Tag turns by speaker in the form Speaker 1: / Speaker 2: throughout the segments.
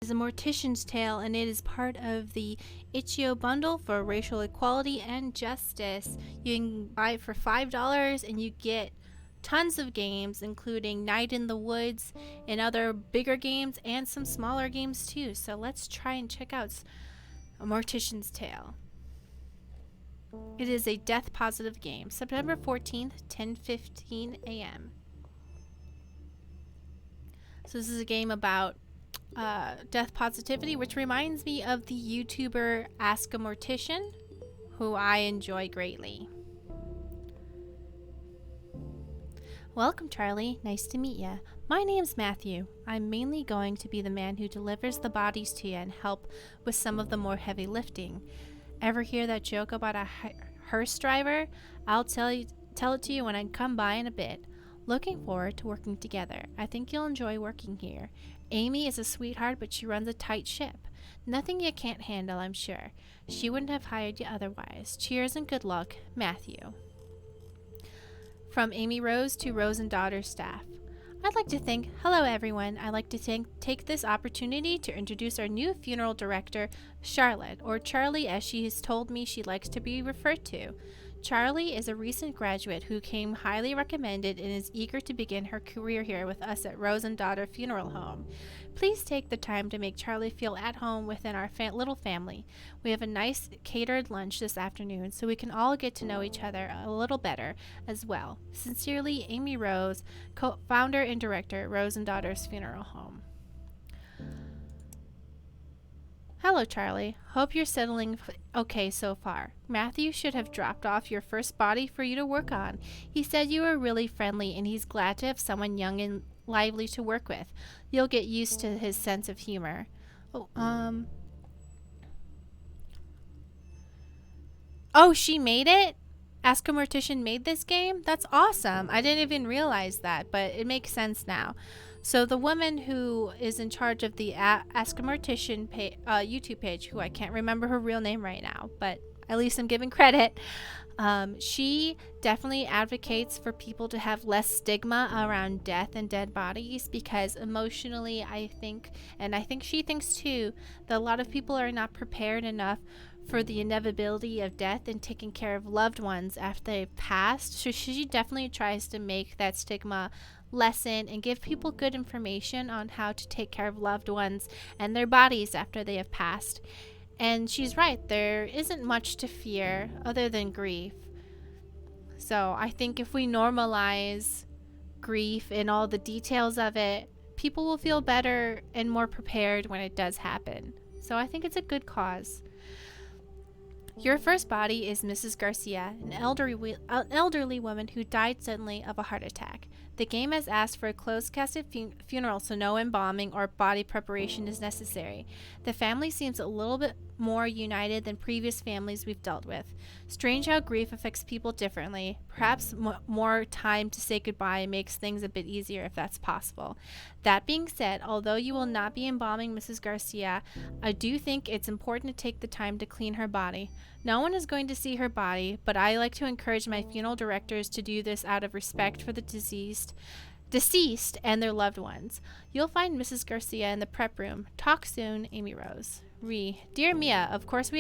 Speaker 1: is a Mortician's Tale, and it is part of the Itch.io bundle for racial equality and justice. You can buy it for $5 and you get tons of games, including Night in the Woods and other bigger games and some smaller games too. So let's try and check out A Mortician's Tale. It is a death positive game. September 14th, 10:15 a.m. So this is a game about death positivity, which reminds me of the YouTuber Ask a Mortician, who I enjoy greatly. Welcome, Charlie. Nice to meet you. My name's Matthew. I'm mainly going to be the man who delivers the bodies to you and help with some of the more heavy lifting. Ever hear that joke about a hearse driver? I'll tell it to you when I come by in a bit. Looking forward to working together. I think you'll enjoy working here. Amy is a sweetheart, but she runs a tight ship. Nothing you can't handle, I'm sure. She wouldn't have hired you otherwise. Cheers and good luck, Matthew. From Amy Rose to Rose and Daughter staff. Hello everyone. I'd like to take this opportunity to introduce our new funeral director, Charlotte, or Charlie as she has told me she likes to be referred to. Charlie is a recent graduate who came highly recommended and is eager to begin her career here with us at Rose and Daughter Funeral Home. Please take the time to make Charlie feel at home within our little family. We have a nice catered lunch this afternoon so we can all get to know each other a little better as well. Sincerely, Amy Rose, co-founder and director, Rose and Daughters Funeral Home. Hello, Charlie. Hope you're settling okay so far. Matthew should have dropped off your first body for you to work on. He said you were really friendly and he's glad to have someone young and lively to work with. You'll get used to his sense of humor. Oh, she made it? Ask a Mortician made this game? That's awesome. I didn't even realize that, but it makes sense now. So the woman who is in charge of the Ask a Mortician YouTube page, who I can't remember her real name right now, but at least I'm giving credit, she definitely advocates for people to have less stigma around death and dead bodies, because emotionally I think she thinks too, that a lot of people are not prepared enough for the inevitability of death and taking care of loved ones after they've passed. So she definitely tries to make that stigma lessen and give people good information on how to take care of loved ones and their bodies after they have passed. And she's right, there isn't much to fear other than grief. So I think if we normalize grief and all the details of it, people will feel better and more prepared when it does happen. So I think it's a good cause. Your first body is Mrs. Garcia, an elderly woman who died suddenly of a heart attack. The game has asked for a closed-casket funeral, so no embalming or body preparation is necessary. The family seems a little bit more united than previous families we've dealt with. Strange how grief affects people differently. Perhaps more time to say goodbye makes things a bit easier if that's possible. That being said, although you will not be embalming Mrs. Garcia, I do think it's important to take the time to clean her body. No one is going to see her body, but I like to encourage my funeral directors to do this out of respect for the deceased and their loved ones. You'll find Mrs. Garcia in the prep room. Talk soon, Amy Rose. Dear Mia, of course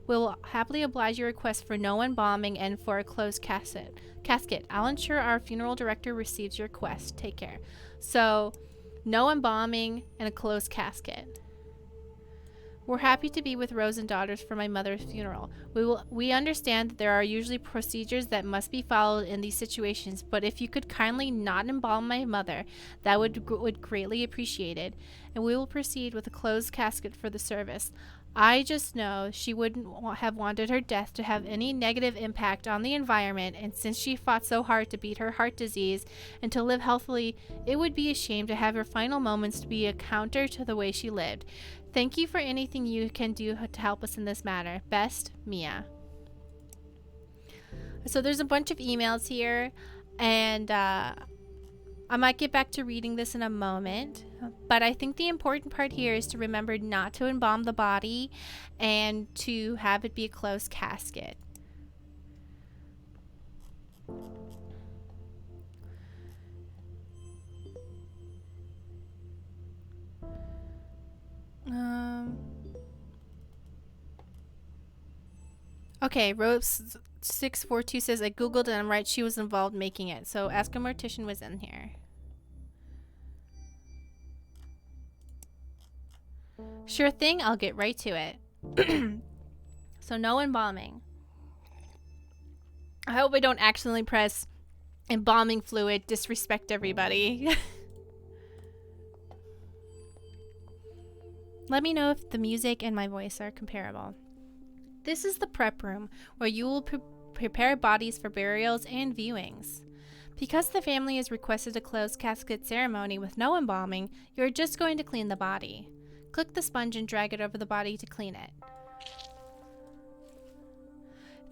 Speaker 1: will happily oblige your request for no embalming and for a closed casket. I'll ensure our funeral director receives your request. Take care. So, no embalming and a closed casket. We're happy to be with Rose and Daughters for my mother's funeral. We understand that there are usually procedures that must be followed in these situations, but if you could kindly not embalm my mother, that would greatly appreciated, and we will proceed with a closed casket for the service. I just know she wouldn't have wanted her death to have any negative impact on the environment, and since she fought so hard to beat her heart disease and to live healthily, it would be a shame to have her final moments to be a counter to the way she lived. Thank you for anything you can do to help us in this matter. Best, Mia. So there's a bunch of emails here, and I might get back to reading this in a moment, but I think the important part here is to remember not to embalm the body and to have it be a closed casket. Okay, Rose 642 says, I googled and I'm right, she was involved making it. So Ask a Mortician was in here. Sure thing, I'll get right to it. So no embalming. I hope I don't accidentally press embalming fluid, disrespect everybody. Let me know if the music and my voice are comparable. This is the prep room where you will prepare bodies for burials and viewings. Because the family has requested a closed casket ceremony with no embalming, you are just going to clean the body. Click the sponge and drag it over the body to clean it.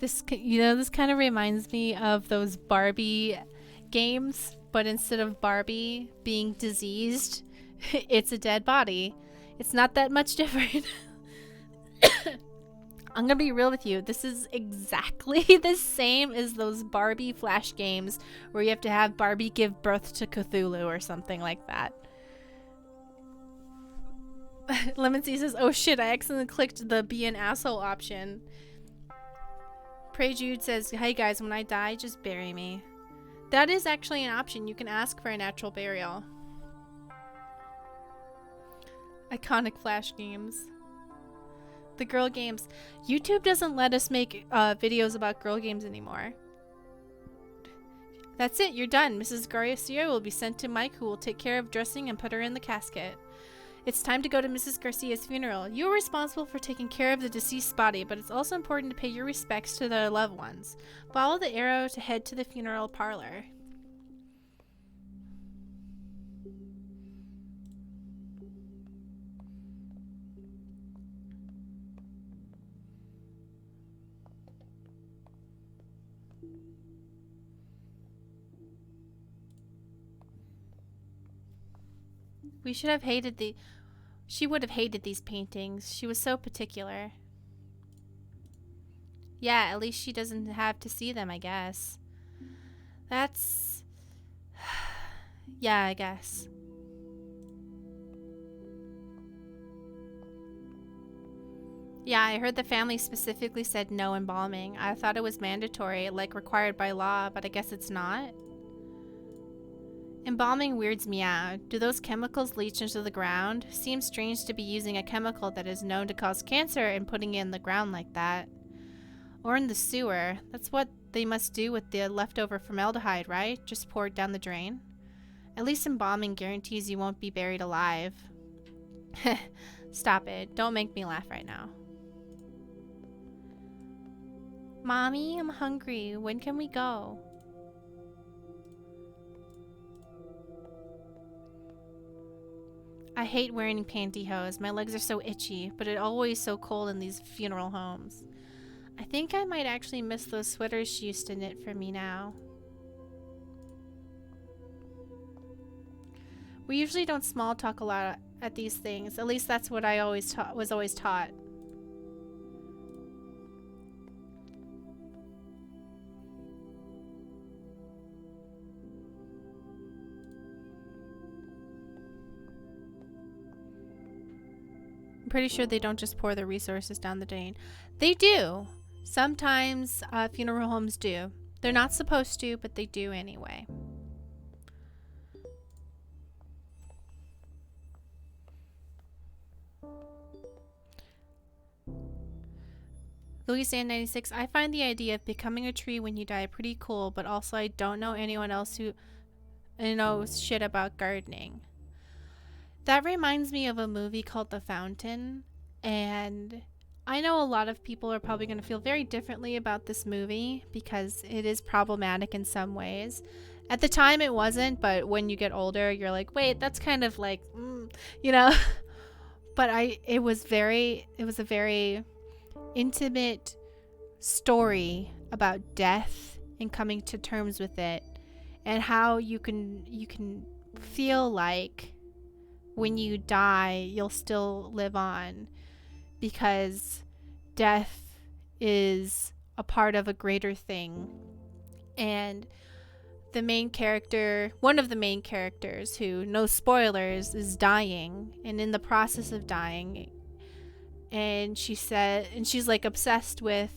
Speaker 1: This kind of reminds me of those Barbie games, but instead of Barbie being diseased, it's a dead body. It's not that much different. I'm gonna be real with you. This is exactly the same as those Barbie flash games where you have to have Barbie give birth to Cthulhu or something like that. Lemon C says, oh shit, I accidentally clicked the be an asshole option. Pray Jude says, hey guys, when I die, just bury me. That is actually an option. You can ask for a natural burial. Iconic flash games. The girl games. YouTube doesn't let us make videos about girl games anymore. That's it, you're done. Mrs. Garcia will be sent to Mike, who will take care of dressing and put her in the casket. It's time to go to Mrs. Garcia's funeral. You are responsible for taking care of the deceased body, but it's also important to pay your respects to their loved ones. Follow the arrow to head to the funeral parlor. We should have hated the... She would have hated these paintings. She was so particular. Yeah, at least she doesn't have to see them, I guess. That's... yeah, I guess. Yeah, I heard the family specifically said no embalming. I thought it was mandatory, like required by law, but I guess it's not. Embalming weirds me out. Do those chemicals leach into the ground? Seems strange to be using a chemical that is known to cause cancer and putting it in the ground like that. Or in the sewer. That's what they must do with the leftover formaldehyde, right? Just pour it down the drain? At least embalming guarantees you won't be buried alive. Stop it. Don't make me laugh right now. Mommy, I'm hungry. When can we go? I hate wearing pantyhose. My legs are so itchy, but it's always so cold in these funeral homes. I think I might actually miss those sweaters she used to knit for me now. We usually don't small talk a lot at these things. At least that's what I was always taught. I'm pretty sure they don't just pour their resources down the drain. They do. Sometimes funeral homes do. They're not supposed to, but they do anyway. Louisanne96, I find the idea of becoming a tree when you die pretty cool, but also I don't know anyone else who knows shit about gardening. That reminds me of a movie called The Fountain, and I know a lot of people are probably going to feel very differently about this movie because it is problematic in some ways. At the time it wasn't, but when you get older, you're like, wait, that's kind of like, you know? But it was a very intimate story about death and coming to terms with it, and how you can feel like when you die, you'll still live on because death is a part of a greater thing. And the main character, one of the main characters, who, no spoilers, is dying and in the process of dying. And she's like obsessed with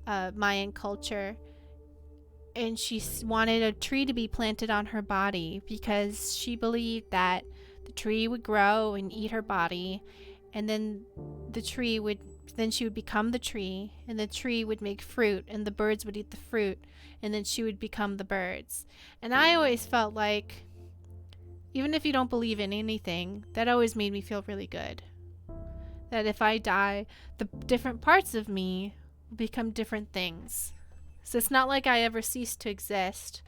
Speaker 1: Mayan culture, and she wanted a tree to be planted on her body because she believed that the tree would grow and eat her body, and then she would become the tree, and the tree would make fruit, and the birds would eat the fruit, and then she would become the birds. And I always felt like, even if you don't believe in anything, that always made me feel really good. That if I die, the different parts of me will become different things. So it's not like I ever ceased to exist.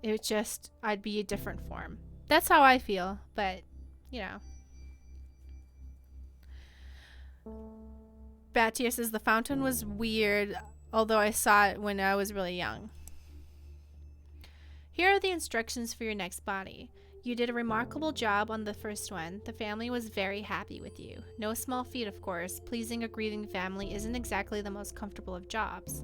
Speaker 1: It just, I'd be a different form. That's how I feel, but, you know. Batia says the fountain was weird, although I saw it when I was really young. Here are the instructions for your next body. You did a remarkable job on the first one. The family was very happy with you. No small feat, of course. Pleasing a grieving family isn't exactly the most comfortable of jobs.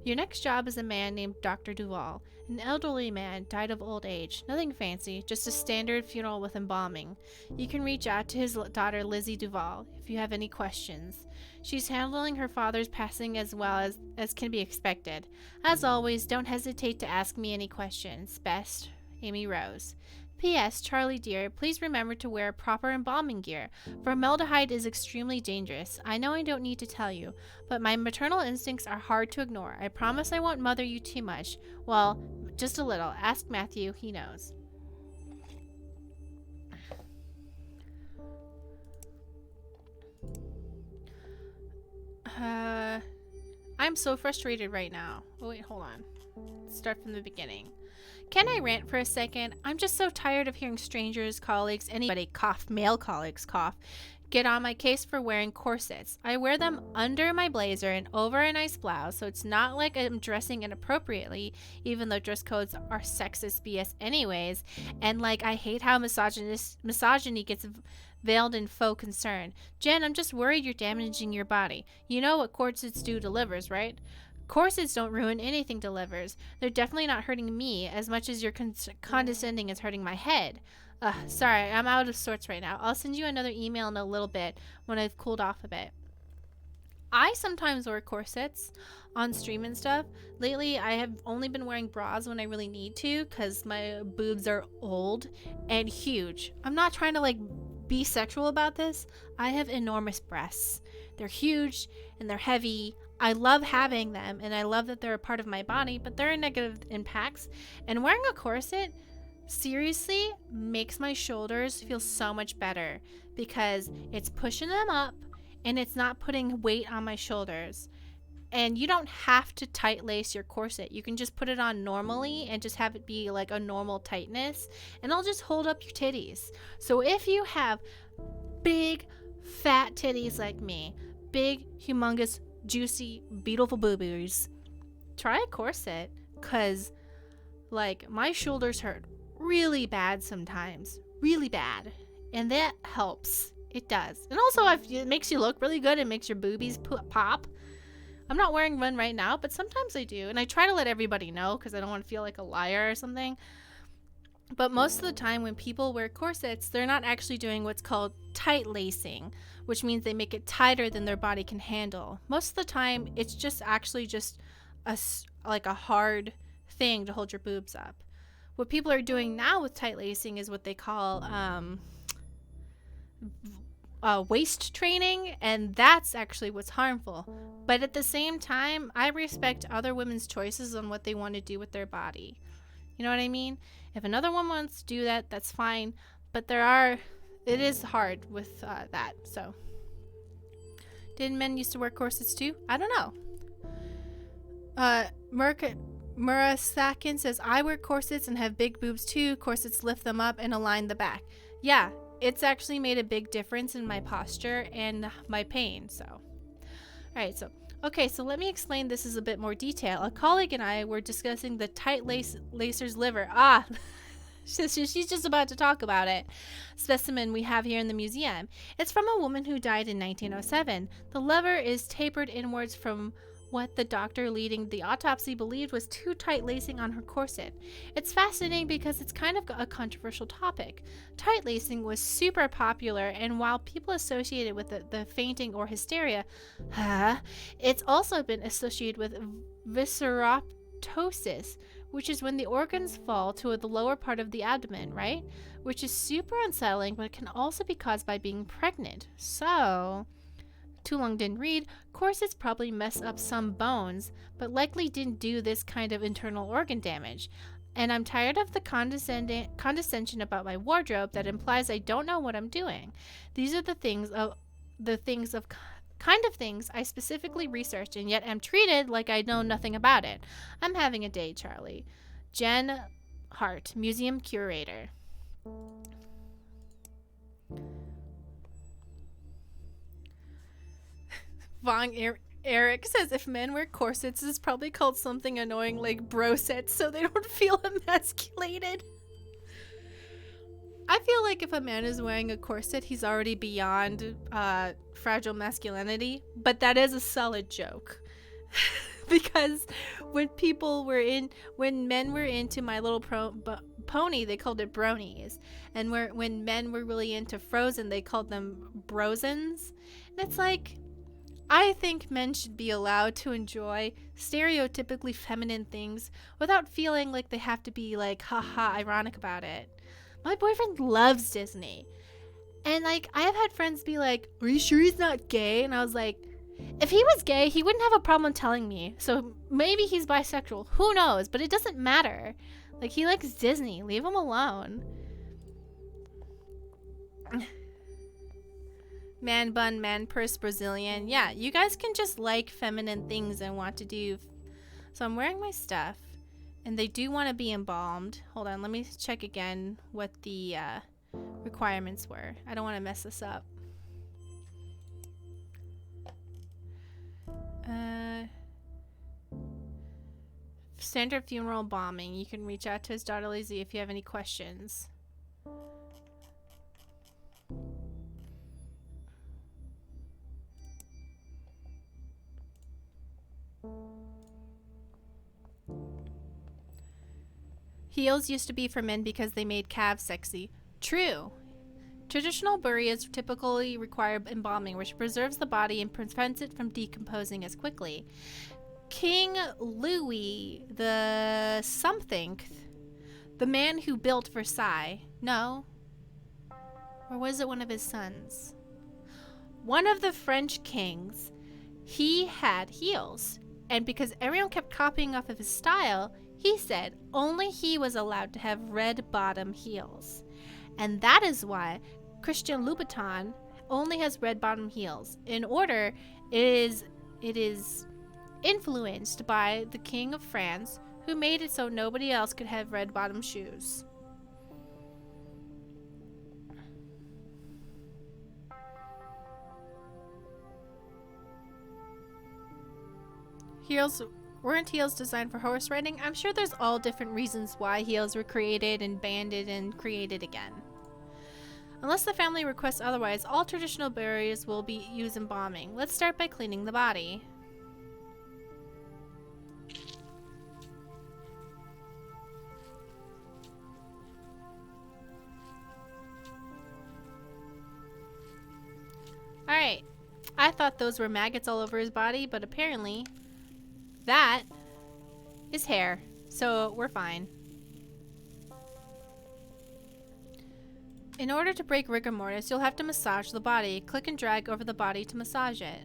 Speaker 1: Your next job is a man named Dr. Duval. An elderly man, died of old age. Nothing fancy, just a standard funeral with embalming. You can reach out to his daughter Lizzie Duval if you have any questions. She's handling her father's passing as well as can be expected. As always, don't hesitate to ask me any questions. Best, Amy Rose. P.S. Charlie dear, please remember to wear proper embalming gear. Formaldehyde is extremely dangerous. I know I don't need to tell you, but my maternal instincts are hard to ignore. I promise I won't mother you too much. Well, just a little. Ask Matthew, he knows. I'm so frustrated right now. Oh wait, hold on. Start from the beginning. Can I rant for a second? I'm just so tired of hearing strangers, colleagues, anybody cough, male colleagues cough, get on my case for wearing corsets. I wear them under my blazer and over a nice blouse, so it's not like I'm dressing inappropriately, even though dress codes are sexist BS anyways, and like I hate how misogyny gets veiled in faux concern. Jen, I'm just worried you're damaging your body. You know what corsets do to livers, right? Corsets don't ruin anything to livers. They're definitely not hurting me as much as your condescending is hurting my head. Sorry, I'm out of sorts right now. I'll send you another email in a little bit when I've cooled off a bit. I sometimes wear corsets on stream and stuff. Lately, I have only been wearing bras when I really need to because my boobs are old and huge. I'm not trying to be sexual about this. I have enormous breasts. They're huge and they're heavy. I love having them and I love that they're a part of my body, but there are negative impacts. And wearing a corset seriously makes my shoulders feel so much better because it's pushing them up and it's not putting weight on my shoulders. And you don't have to tight lace your corset. You can just put it on normally and just have it be like a normal tightness, and it'll just hold up your titties. So if you have big fat titties like me, big humongous juicy beautiful boobies, try a corset, because my shoulders hurt really bad sometimes, really bad, and that helps. It does. And also if it makes you look really good, it makes your boobies pop. I'm not wearing one right now, but sometimes I do, and I try to let everybody know because I don't want to feel like a liar or something. But most of the time when people wear corsets, they're not actually doing what's called tight lacing, which means they make it tighter than their body can handle. Most of the time, it's just actually a hard thing to hold your boobs up. What people are doing now with tight lacing is what they call waist training, and that's actually what's harmful. But at the same time, I respect other women's choices on what they want to do with their body. You know what I mean? If another one wants to do that, that's fine. But it is hard with that. So, did men used to wear corsets too? I don't know. Murasakin says, I wear corsets and have big boobs too. Corsets lift them up and align the back. Yeah, it's actually made a big difference in my posture and my pain. So, all right. So let me explain this in a bit more detail. A colleague and I were discussing the tight lacer's liver. She's just about to talk about it. Specimen we have here in the museum. It's from a woman who died in 1907. The liver is tapered inwards from what the doctor leading the autopsy believed was too tight lacing on her corset. It's fascinating because it's kind of a controversial topic. Tight lacing was super popular, and while people associate it with the fainting or hysteria, it's also been associated with visceroptosis, which is when the organs fall to the lower part of the abdomen, right? Which is super unsettling, but it can also be caused by being pregnant. So, too long didn't read, corsets probably mess up some bones, but likely didn't do this kind of internal organ damage. And I'm tired of the condescension about my wardrobe that implies I don't know what I'm doing. These are the things I specifically researched, and yet am treated like I know nothing about it. I'm having a day, Charlie. Jen Hart, museum curator. Eric says if men wear corsets, it's probably called something annoying like brosets, so they don't feel emasculated. I feel like if a man is wearing a corset, he's already beyond fragile masculinity, but that is a solid joke. Because when men were into My Little Pony, they called it bronies, and when men were really into Frozen, they called them brosens. And it's like, I think men should be allowed to enjoy stereotypically feminine things without feeling like they have to be like, haha, ironic about it. My boyfriend loves Disney. And like, I have had friends be like, are you sure he's not gay? And I was like, if he was gay, he wouldn't have a problem telling me. So maybe he's bisexual. Who knows? But it doesn't matter. Like, he likes Disney. Leave him alone. Man bun, man purse, Brazilian. Yeah, you guys can just like feminine things and want to do. So I'm wearing my stuff. And they do want to be embalmed. Hold on, let me check again what the requirements were. I don't want to mess this up. Standard funeral embalming. You can reach out to his daughter Lizzie if you have any questions. Heels used to be for men because they made calves sexy. True. Traditional burials typically require embalming, which preserves the body and prevents it from decomposing as quickly. King Louis the something, the man who built Versailles. No. Or was it one of his sons? One of the French kings, he had heels. And because everyone kept copying off of his style, he said only he was allowed to have red bottom heels. And that is why Christian Louboutin only has red bottom heels. In order, it is influenced by the King of France, who made it so nobody else could have red bottom shoes. Weren't heels designed for horse riding? I'm sure there's all different reasons why heels were created and banded and created again. Unless the family requests otherwise, all traditional burials will be used embalming. Let's start by cleaning the body. Alright, I thought those were maggots all over his body, but apparently that is hair, so we're fine. In order to break rigor mortis, you'll have to massage the body. Click and drag over the body to massage it.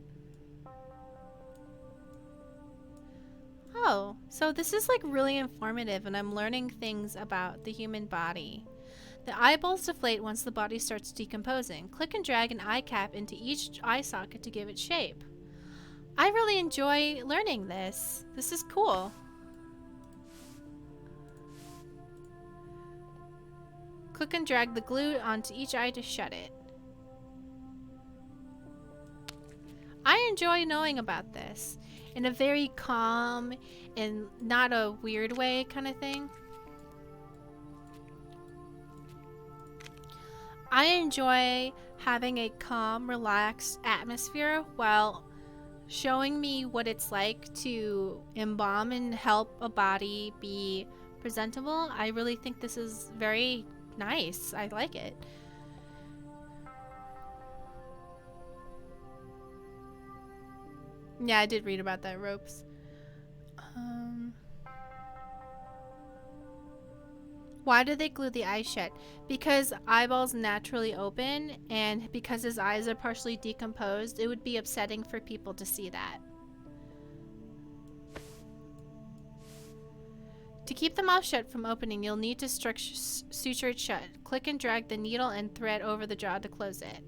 Speaker 1: Oh, so this is like really informative, and I'm learning things about the human body. The eyeballs deflate once the body starts decomposing. Click and drag an eye cap into each eye socket to give it shape. I really enjoy learning this. This is cool. Click and drag the glue onto each eye to shut it. I enjoy knowing about this in a very calm and not a weird way kind of thing. I enjoy having a calm, relaxed atmosphere while showing me what it's like to embalm and help a body be presentable. I really think this is very nice. I like it. Yeah, I did read about that, ropes. Why do they glue the eyes shut? Because eyeballs naturally open, and because his eyes are partially decomposed, it would be upsetting for people to see that. To keep the mouth shut from opening, you'll need to suture it shut. Click and drag the needle and thread over the jaw to close it.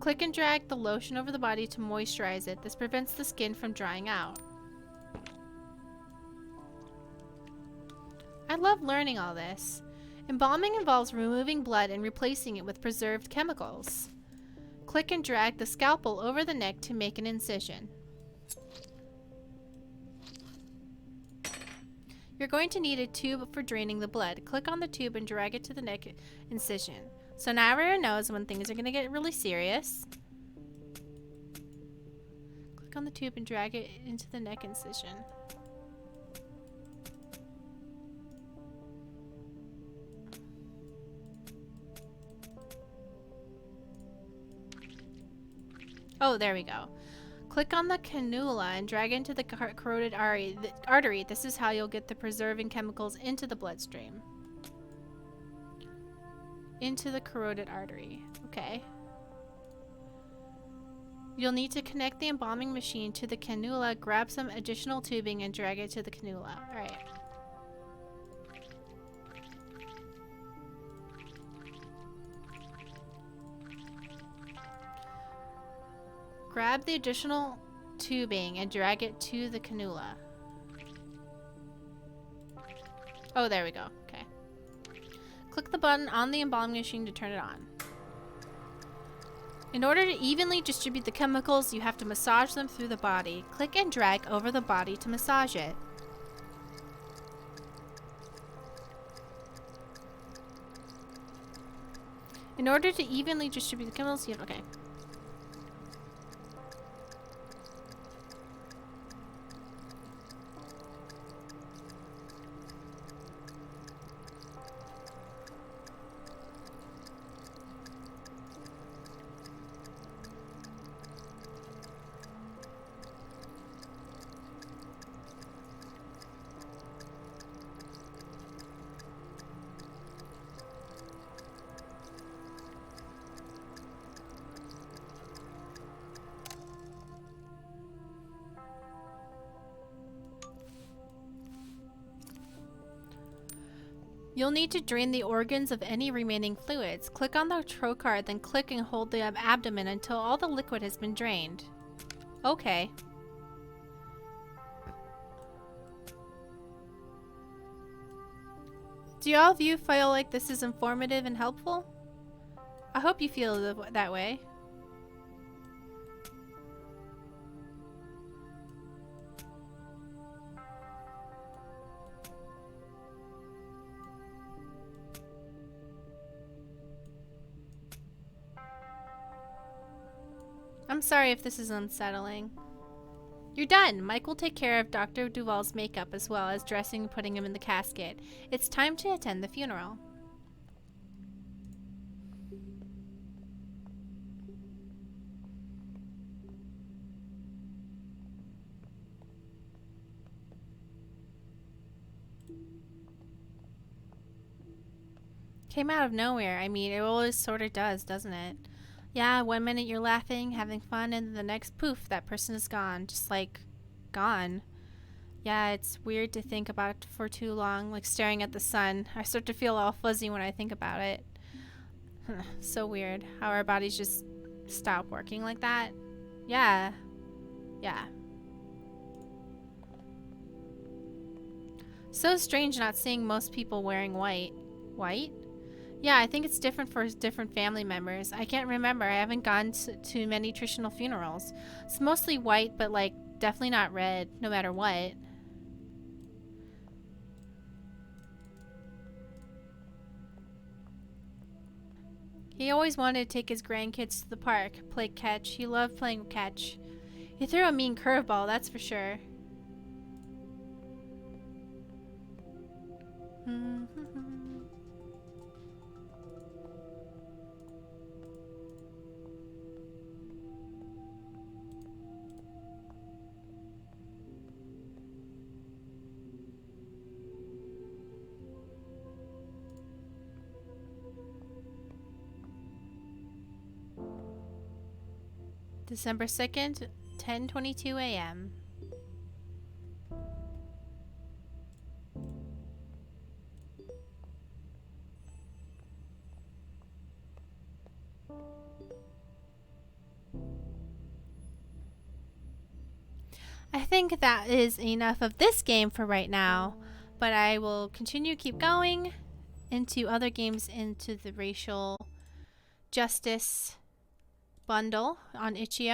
Speaker 1: Click and drag the lotion over the body to moisturize it. This prevents the skin from drying out. I love learning all this. Embalming involves removing blood and replacing it with preserved chemicals. Click and drag the scalpel over the neck to make an incision. You're going to need a tube for draining the blood. Click on the tube and drag it to the neck incision. So now everyone knows when things are going to get really serious. Click on the tube and drag it into the neck incision. Oh, there we go. Click on the cannula and drag it into the carotid artery. This is how you'll get the preserving chemicals into the bloodstream. Into the carotid artery. Okay. You'll need to connect the embalming machine to the cannula, grab some additional tubing, and drag it to the cannula. Alright. Grab the additional tubing and drag it to the cannula. Oh, there we go. Okay. Click the button on the embalming machine to turn it on. In order to evenly distribute the chemicals, you have to massage them through the body. Click and drag over the body to massage it. In order to evenly distribute the chemicals, you have... Okay. You'll need to drain the organs of any remaining fluids. Click on the trocar, then click and hold the abdomen until all the liquid has been drained. Okay. Do y'all feel like this is informative and helpful? I hope you feel that way. I'm sorry if this is unsettling. You're done. Mike will take care of Dr. Duval's makeup as well as dressing and putting him in the casket. It's time to attend the funeral. Came out of nowhere. I mean, it always sort of does, doesn't it? Yeah, 1 minute you're laughing, having fun, and the next, poof, that person is gone. Just like, gone. Yeah, it's weird to think about for too long, like staring at the sun. I start to feel all fuzzy when I think about it. So weird how our bodies just stop working like that. Yeah. Yeah. So strange not seeing most people wearing white. White? Yeah, I think it's different for different family members. I can't remember. I haven't gone to many traditional funerals. It's mostly white, but like definitely not red, no matter what. He always wanted to take his grandkids to the park, play catch. He loved playing catch. He threw a mean curveball, that's for sure. December 2nd, 10:22 a.m. I think that is enough of this game for right now, but I will continue keep going into other games into the racial justice bundle on itch.io.